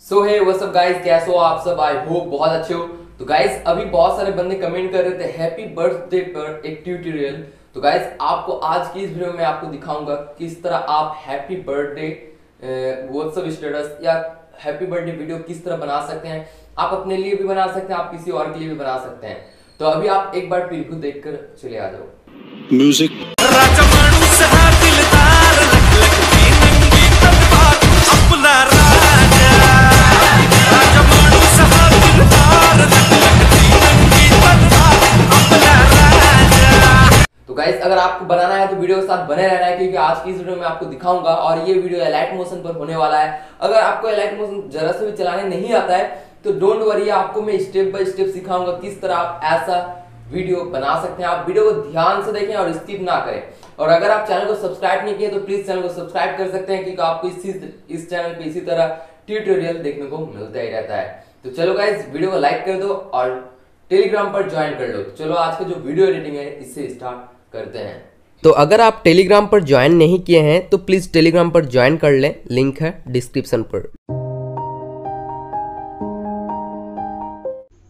सो hey what's up guys, कैसे हो आप सब? आई होप बहुत अच्छे हो। तो गाइस अभी बहुत सारे बंदे कमेंट कर रहे थे हैप्पी बर्थडे पर एक ट्यूटोरियल। तो गाइस आपको आज की इस वीडियो में आपको दिखाऊंगा किस तरह आप हैप्पी बर्थडे व्हाट्सएप स्टेटस या हैप्पी बर्थडे वीडियो किस तरह बना सकते हैं। आप अपने लिए भी बना सकते हैं, आप किसी और के लिए भी बना सकते हैं। तो अभी आप एक बार वीडियो देखकर चले आ जाओ। म्यूजिक तो गाइस अगर आपको बनाना है तो वीडियो के साथ बने रहना है, क्योंकि आज की इस वीडियो में आपको दिखाऊंगा और ये वीडियो एलाइट मोशन पर होने वाला है। अगर आपको एलाइट मोशन जरा से भी चलाने नहीं आता है तो डोंट वरी, आपको मैं स्टेप बाय स्टेप सिखाऊंगा किस तरह आप ऐसा वीडियो बना सकते हैं। आप वीडियो को ध्यान से देखें और स्किप ना करें। और अगर आप चैनल को सब्सक्राइब नहीं किए तो प्लीज चैनल को सब्सक्राइब कर सकते हैं, क्योंकि आपको इस चैनल पे इसी तरह ट्यूटोरियल देखने को मिलता ही रहता है। तो चलो गाइस वीडियो को लाइक कर दो और टेलीग्राम पर ज्वाइन कर लो। तो चलो आज का जो वीडियो एडिटिंग है इससे स्टार्ट करते हैं। तो अगर आप टेलीग्राम पर ज्वाइन नहीं किए हैं तो प्लीज टेलीग्राम पर ज्वाइन कर लें, लिंक है डिस्क्रिप्शन पर।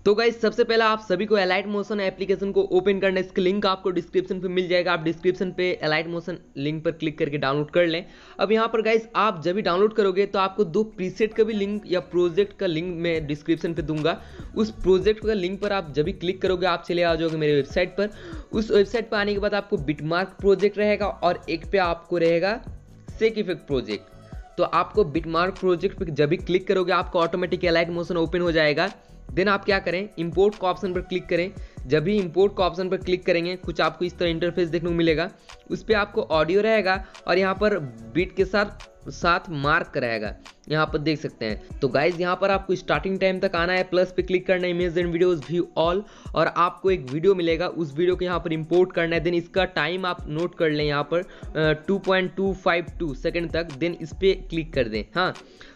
तो गाइस सबसे पहले आप सभी को अलाइट मोशन एप्लीकेशन को ओपन करना है। इसका लिंक आपको डिस्क्रिप्शन पे मिल जाएगा। आप डिस्क्रिप्शन पे अलाइट मोशन लिंक पर क्लिक करके डाउनलोड कर लें। अब यहाँ पर गाइस आप जब भी डाउनलोड करोगे तो आपको दो प्रीसेट का भी लिंक या प्रोजेक्ट का लिंक मैं डिस्क्रिप्शन पे दूंगा। उस प्रोजेक्ट का लिंक पर आप जब भी क्लिक करोगे आप चले आ जाओगे मेरे वेबसाइट पर। उस वेबसाइट पर आने के बाद आपको बिटमार्क प्रोजेक्ट रहेगा और एक पे आपको रहेगा शेक इफेक्ट प्रोजेक्ट। तो आपको बिटमार्क प्रोजेक्ट पे जब भी क्लिक करोगे आपको ऑटोमेटिक अलाइट मोशन ओपन हो जाएगा। देन आप क्या करें, इंपोर्ट का ऑप्शन पर क्लिक करें। जब भी इंपोर्ट का ऑप्शन पर क्लिक करेंगे कुछ आपको इस तरह इंटरफेस देखने को मिलेगा। उस पर आपको ऑडियो रहेगा और यहाँ पर बीट के साथ मार्क रहेगा, यहाँ पर देख सकते हैं। तो गाइज यहाँ पर आपको स्टार्टिंग टाइम तक आना है, प्लस पे क्लिक करना है, image and videos view all, और आपको एक वीडियो मिलेगा, उस वीडियो को यहाँ पर इंपोर्ट करना है। देन इसका टाइम आप नोट कर लें यहाँ पर 2.252 सेकंड तक। देन इस पर क्लिक कर दें। हाँ,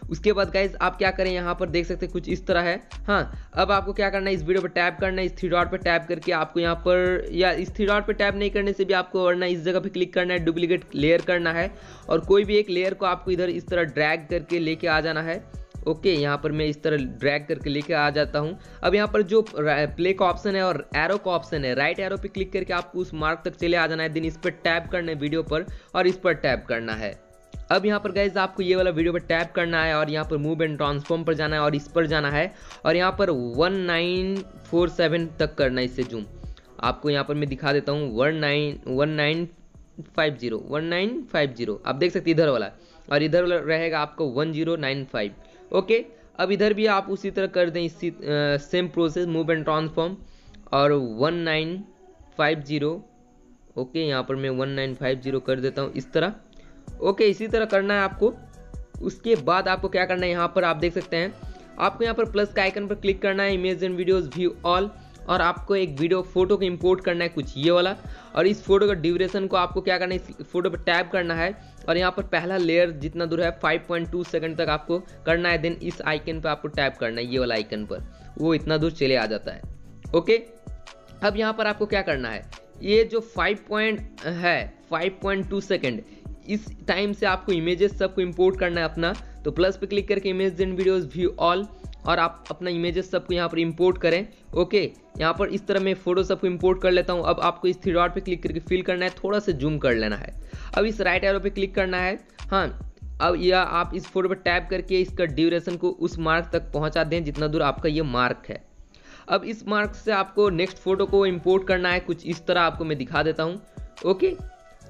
उसके बाद गाइज आप क्या करें, यहाँ पर देख सकते हैं कुछ इस तरह है। हाँ, अब आपको क्या करना है, इस वीडियो पर टैप करना है, इस थ्री डॉट पर टैप करके आपको यहाँ पर, या इस थ्री डॉट पर टैप नहीं करने से भी आपको वरना इस जगह पे क्लिक करना है, डुप्लीकेट लेयर करना है और कोई भी एक लेयर को आपको इधर इस तरह ड्रैग करके लेके आ जाना है। ओके, यहाँ पर मैं इस तरह ड्रैग करके लेके आ जाता हूँ। अब यहाँ पर जो प्ले का ऑप्शन है और एरो का ऑप्शन है, राइट एरो पे क्लिक करके आपको उस मार्क तक चले आ जाना है। देन इस पर टैप करना है वीडियो पर और इस पर टैप करना है। अब यहाँ पर गाइज आपको ये वाला वीडियो पर टैप करना है और यहाँ पर मूव एंड ट्रांसफॉर्म पर जाना है और इस पर जाना है और यहाँ पर 1947 तक करना है। इससे जूम आपको यहाँ पर मैं दिखा देता हूँ, 1950 आप देख सकते इधर वाला, और इधर वाला रहेगा आपको 1095। ओके, अब इधर भी आप उसी तरह कर दें, इसी same process, move and transform और 1950। ओके, यहाँ पर मैं 1950 कर देता हूँ इस तरह। ओके, इसी तरह करना है आपको। उसके बाद आपको क्या करना है, यहाँ पर आप देख सकते हैं आपको यहाँ पर प्लस का आइकन पर क्लिक करना है, image and videos view all, और आपको एक वीडियो फोटो को इंपोर्ट करना है कुछ ये वाला। और इस फोटो का ड्यूरेशन को आपको क्या करना है, इस फोटो पर टैप करना है और यहाँ पर पहला लेयर जितना दूर है 5.2 सेकंड तक आपको करना है। देन इस आइकन पर आपको टैप करना है, ये वाला आइकन पर, वो इतना दूर चले आ जाता है। ओके, अब यहाँ पर आपको क्या करना है, ये जो 5.2 सेकंड, इस टाइम से आपको इमेजेस सबको इंपोर्ट करना है अपना। तो प्लस पे क्लिक करके image and videos view all, और आप अपना इमेजेस सबको यहाँ पर इंपोर्ट करें। ओके, यहाँ पर इस तरह मैं फोटो सबको इंपोर्ट कर लेता हूँ। अब आपको इस थ्री डॉट पे क्लिक करके फिल करना है, थोड़ा सा जूम कर लेना है। अब इस राइट एरो पे क्लिक करना है। हाँ, अब या आप इस फोटो पर टैप करके इसका ड्यूरेशन को उस मार्क तक पहुँचा दें जितना दूर आपका ये मार्क है। अब इस मार्क से आपको नेक्स्ट फोटो को इंपोर्ट करना है कुछ इस तरह, आपको मैं दिखा देता हूँ। ओके,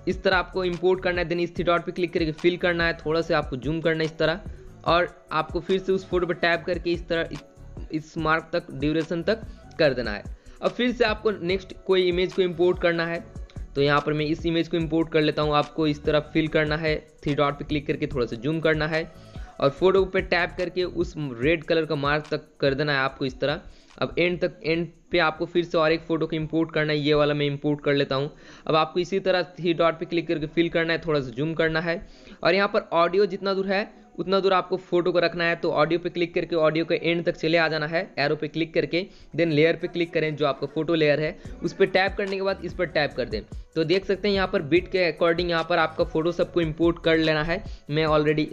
इस तरह आपको इंपोर्ट करना है। देन इस थ्री डॉट पे क्लिक करके फिल करना है, थोड़ा सा आपको जूम करना है इस तरह, और आपको फिर से उस फोटो पर टैप करके इस तरह इस मार्क तक ड्यूरेशन तक कर देना है। अब फिर से आपको नेक्स्ट कोई इमेज को इंपोर्ट करना है। तो यहाँ पर मैं इस इमेज को इंपोर्ट कर लेता हूँ। आपको इस तरह फिल करना है, थ्री डॉट पे क्लिक करके थोड़ा सा जूम करना है और फोटो पे टैप करके उस रेड कलर का मार्क तक कर देना है आपको इस तरह। अब एंड पे आपको फिर से और एक फोटो को इंपोर्ट करना है, ये वाला मैं इंपोर्ट कर लेता हूँ। अब आपको इसी तरह थ्री डॉट पे क्लिक करके फिल करना है, थोड़ा सा जूम करना है और यहाँ पर ऑडियो जितना दूर है उतना दूर आपको फोटो को रखना है। तो ऑडियो पे क्लिक करके ऑडियो के एंड तक चले आ जाना है, एरो पे क्लिक करके। देन लेयर पे क्लिक करें, जो आपका फोटो लेयर है उस पर टैप करने के बाद इस पर टैप कर दें। तो देख सकते हैं यहाँ पर बिट के अकॉर्डिंग यहाँ पर आपका फोटो सबको इंपोर्ट कर लेना है। मैं ऑलरेडी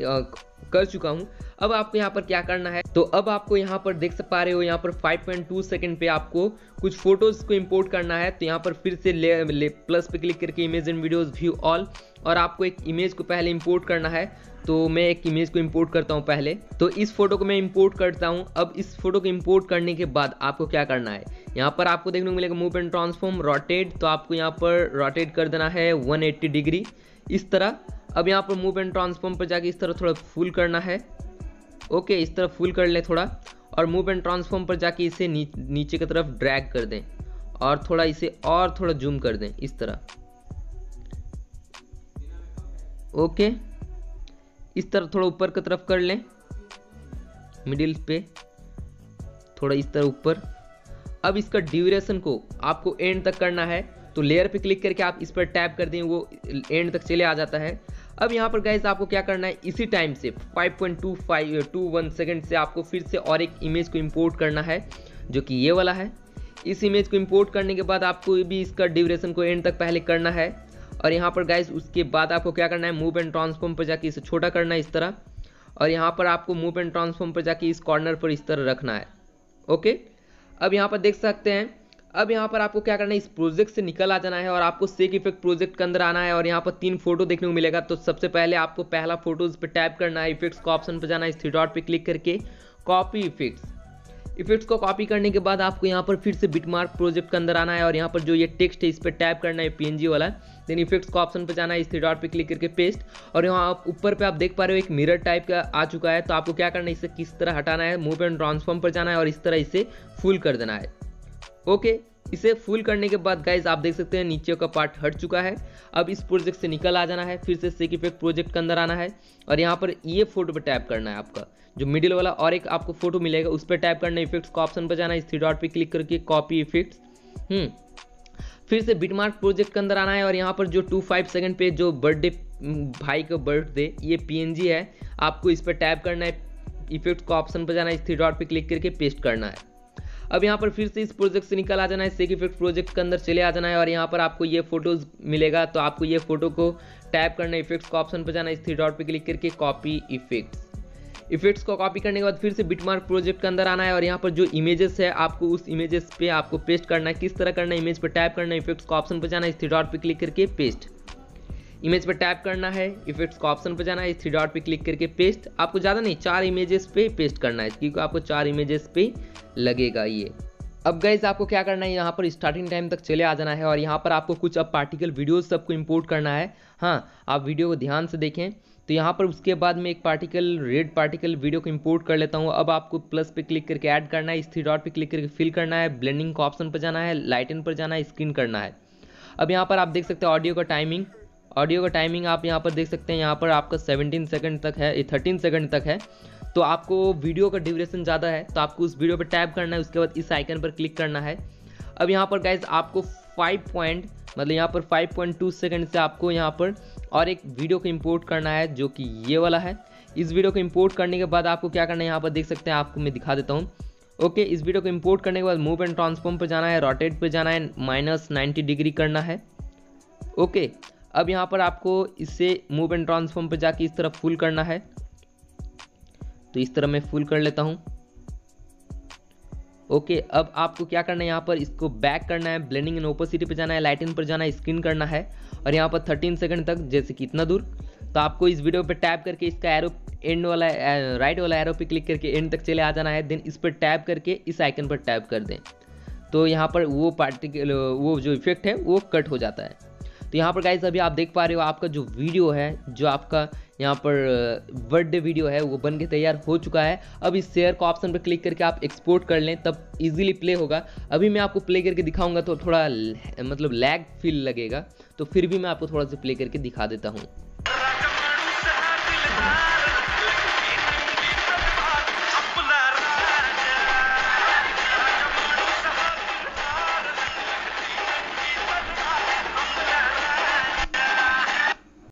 कर चुका हूँ। अब आपको यहाँ पर क्या करना है, तो अब आपको यहाँ पर देख पा रहे हो यहाँ पर 5.2 सेकंड पे आपको कुछ फोटोज को इंपोर्ट करना है। तो यहाँ पर फिर से प्लस पे क्लिक करके image and videos view all, और आपको एक इमेज को पहले इंपोर्ट करना है। तो मैं एक इमेज को इंपोर्ट करता हूँ पहले, तो इस फोटो को मैं इंपोर्ट करता हूँ। अब इस फोटो को इंपोर्ट करने के बाद आपको क्या करना है, यहाँ पर आपको देखने को मिलेगा मूव एंड ट्रांसफॉर्म रोटेट, तो आपको यहाँ पर रोटेट कर देना है 180 डिग्री इस तरह। अब यहाँ पर मूव एंड ट्रांसफॉर्म पर जाके इस तरह थोड़ा फुल करना है। ओके, इस तरह फुल कर ले थोड़ा, और मूव एंड ट्रांसफॉर्म पर जाके इसे नीचे की तरफ ड्रैग कर दें, और थोड़ा इसे और थोड़ा जूम कर दें इस तरह। ओके, इस तरह थोड़ा ऊपर की तरफ कर लें, मिडिल पे थोड़ा इस तरह ऊपर। अब इसका ड्यूरेशन को आपको एंड तक करना है, तो लेयर पे क्लिक करके आप इस पर टैप कर दें, वो एंड तक चले आ जाता है। अब यहाँ पर गाइस आपको क्या करना है, इसी टाइम से 5.21 सेकंड से आपको फिर से और एक इमेज को इंपोर्ट करना है, जो कि ये वाला है। इस इमेज को इंपोर्ट करने के बाद आपको भी इसका ड्यूरेशन को एंड तक पहले करना है, और यहाँ पर गाइस उसके बाद आपको क्या करना है, मूव एंड ट्रांसफॉर्म पर जाके इसे छोटा करना है इस तरह, और यहाँ पर आपको मूव एंड ट्रांसफॉर्म पर जाके इस कॉर्नर पर इस तरह रखना है। ओके, अब यहाँ पर देख सकते हैं, अब यहाँ पर आपको क्या करना है, इस प्रोजेक्ट से निकल आ जाना है और आपको सेक इफेक्ट प्रोजेक्ट के अंदर आना है, और यहाँ पर 3 फोटो देखने को मिलेगा। तो सबसे पहले आपको पहला फोटोज पे टैप करना है, इफेक्ट्स का ऑप्शन पर जाना है, इस 3 डॉट पे क्लिक करके कॉपी इफेक्ट्स को कॉपी करने के बाद आपको यहाँ पर फिर से बिटमार्क प्रोजेक्ट के अंदर आना है, और यहाँ पर जो ये टेक्स्ट है इस पर टैप करना है PNG वाला, देन इफेक्ट्स का ऑप्शन पर जाना है, इस 3 डॉट पे क्लिक करके पेस्ट, और यहाँ आप ऊपर पे आप देख पा रहे हो एक मिरर टाइप का आ चुका है। तो आपको क्या करना है, इसे किस तरह हटाना है, मूव एंड ट्रांसफॉर्म पर जाना है और इस तरह इसे फुल कर देना है। ओके, इसे फुल करने के बाद गाइज आप देख सकते हैं नीचे का पार्ट हट चुका है। अब इस प्रोजेक्ट से निकल आ जाना है, फिर से सेक इफेक्ट प्रोजेक्ट के अंदर आना है, और यहाँ पर ये फोटो पे टैप करना है, आपका जो मिडिल वाला और एक आपको फोटो मिलेगा उस पर टैप करना है, इफेक्ट्स का ऑप्शन पर जाना है, इस 3 डॉट पे क्लिक करके कॉपी इफेक्ट्स, फिर से बिटमार्क प्रोजेक्ट के अंदर आना है, और यहाँ पर जो 25 सेकंड पे जो बर्थडे भाई का बर्थडे ये PNG है, आपको इस पर टैप करना है, इफेक्ट्स का ऑप्शन पर जाना है, इस 3 डॉट पे क्लिक करके पेस्ट करना है। अब यहाँ पर फिर से इस प्रोजेक्ट से निकल आ जाना है, सेक इफेक्ट प्रोजेक्ट के अंदर चले आ जाना है, और यहाँ पर आपको ये फोटोज मिलेगा। तो आपको ये फोटो को टैप करना है, इफेक्ट्स का ऑप्शन पर जाना है, इस 3 डॉट पे क्लिक करके कॉपी इफेक्ट्स को कॉपी करने के बाद फिर से बिटमार्क प्रोजेक्ट के अंदर आना है, और यहाँ पर जो इमेजेस है आपको उस इमेजेस पे आपको पेस्ट करना है। किस तरह करना है, इमेज पर टैप करना है, इफेक्ट्स का ऑप्शन पर जाना है, इस 3 डॉट पे क्लिक करके पेस्ट, इमेज पर टैप करना है, इफेक्ट्स का ऑप्शन पर जाना है, इस 3 डॉट पे क्लिक करके पेस्ट। आपको ज़्यादा नहीं 4 इमेजेस पे पेस्ट करना है, क्योंकि आपको 4 इमेजेस पे लगेगा ये। अब गाइस आपको क्या करना है, यहाँ पर स्टार्टिंग टाइम तक चले आ जाना है, और यहाँ पर आपको कुछ अब पार्टिकल वीडियोस सबको इंपोर्ट करना है। हाँ, आप वीडियो को ध्यान से देखें। तो यहाँ पर उसके बाद में एक रेड पार्टिकल वीडियो को इंपोर्ट कर लेता हूँ। अब आपको प्लस पे क्लिक करके ऐड करना है, इस 3 डॉट पे क्लिक करके फिल करना है, ब्लेंडिंग का ऑप्शन पर जाना है, लाइटन पर जाना है, स्क्रीन करना है। अब यहाँ पर आप देख सकते हैं ऑडियो का टाइमिंग आप यहाँ पर देख सकते हैं, यहाँ पर आपका 17 सेकंड तक है, 13 सेकंड तक है। तो आपको वीडियो का ड्यूरेशन ज़्यादा है, तो आपको उस वीडियो पर टैप करना है, उसके बाद इस आइकन पर क्लिक करना है। अब यहाँ पर गाइज आपको 5.2 सेकंड से आपको यहाँ पर और एक वीडियो को इंपोर्ट करना है, जो कि ये वाला है। इस वीडियो को इंपोर्ट करने के बाद आपको क्या करना है, यहाँ पर देख सकते हैं, आपको मैं दिखा देता हूँ। ओके, इस वीडियो को इंपोर्ट करने के बाद मूव एंड ट्रांसफॉर्म पर जाना है, रोटेट पर जाना है, -90 डिग्री करना है। ओके, अब यहाँ पर आपको इससे मूव एंड ट्रांसफॉर्म पर जाके इस तरह फुल करना है। तो इस तरह मैं फुल कर लेता हूँ। ओके, अब आपको क्या करना है, यहाँ पर इसको बैक करना है, ब्लेंडिंग एंड ओपेसिटी पे जाना है, लाइटन पर जाना है, स्क्रीन करना है, और यहाँ पर 13 सेकंड तक, जैसे कि इतना दूर। तो आपको इस वीडियो पे टैप करके इसका एरो एंड वाला राइट वाला एरो पे क्लिक करके एंड तक चले आ जाना है। देन इस पर टैप करके इस आइकन पर टैप कर दें, तो यहाँ पर वो जो इफेक्ट है वो कट हो जाता है। तो यहाँ पर गाइस अभी आप देख पा रहे हो, आपका जो वीडियो है, जो आपका यहाँ पर बर्थडे वीडियो है, वो बन के तैयार हो चुका है। अब इस शेयर का ऑप्शन पर क्लिक करके आप एक्सपोर्ट कर लें, तब इजीली प्ले होगा। अभी मैं आपको प्ले करके दिखाऊंगा तो थोड़ा मतलब लैग फील लगेगा, तो फिर भी मैं आपको थोड़ा सा प्ले करके दिखा देता हूँ।